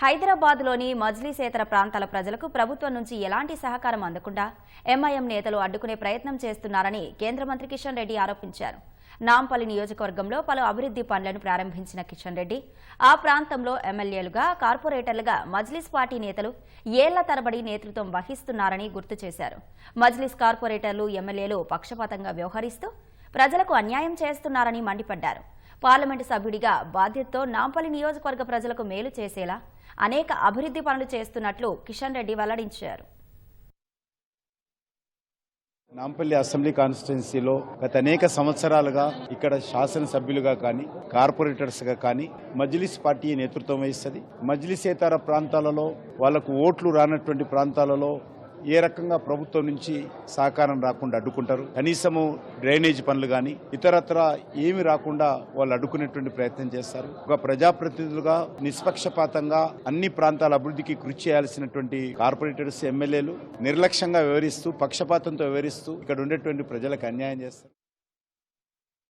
హైదరాబాద్లోని మజ్లిసేతర ప్రాంతాల ప్రజలకు ప్రభుత్వం నుంచి ఎలాంటి సహకారం అందకుండా ఎంఐఎం నేతలు అడ్డుకునే ప్రయత్నం చేస్తున్నారని కేంద్ర మంత్రి కిషన్ రెడ్డి ఆరోపించారు. నాంపల్లి నియోజకవర్గంలో పలు అభివృద్ధి పనులను ప్రారంభించిన కిషన్ రెడ్డి ఆ ప్రాంతంలో ఎమ్మెల్యేలుగా, కార్పొరేటర్లుగా మజ్లిస్ పార్టీ నేతలు ఏళ్ల తరబడి నేతృత్వం వహిస్తున్నారని గుర్తు చేశారు. మజ్లిస్ కార్పొరేటర్లు, ఎమ్మెల్యేలు పక్షపాతంగా వ్యవహరిస్తూ ప్రజలకు అన్యాయం చేస్తున్నారని మండిపడ్డారు. పార్లమెంటు సభ్యుడిగా బాధ్యతతో నాంపల్లి నియోజకవర్గ ప్రజలకు మేలు చేసేలా అనేక అభివృద్ధి పనులు చేస్తున్నట్లు కిషన్ రెడ్డి వెల్లడించారు. నాంపల్లి అసెంబ్లీ కాన్స్టిట్యున్సీలో గత అనేక సంవత్సరాలుగా ఇక్కడ శాసనసభ్యులుగా కానీ, కార్పొరేటర్స్గా కానీ మజ్లిస్ పార్టీ నేతృత్వం వహిస్తుంది. మజ్లిసేతర ప్రాంతాలలో వాళ్లకు ఓట్లు రానటువంటి ప్రాంతాలలో ఏ రకంగా ప్రభుత్వం నుంచి సహకారం రాకుండా అడ్డుకుంటారు. కనీసము డ్రైనేజ్ పనులు కానీ ఇతరత్ర ఏమి రాకుండా వాళ్ళు అడ్డుకునేటువంటి ప్రయత్నం చేస్తారు. ఒక ప్రజాప్రతినిధులుగా నిష్పక్షపాతంగా అన్ని ప్రాంతాల అభివృద్ధికి కృషి చేయాల్సినటువంటి కార్పొరేటర్స్, ఎమ్మెల్యేలు నిర్లక్ష్యంగా వ్యవహరిస్తూ, పక్షపాతంతో వ్యవహరిస్తూ ఇక్కడ ఉండేటువంటి ప్రజలకు అన్యాయం చేస్తారు.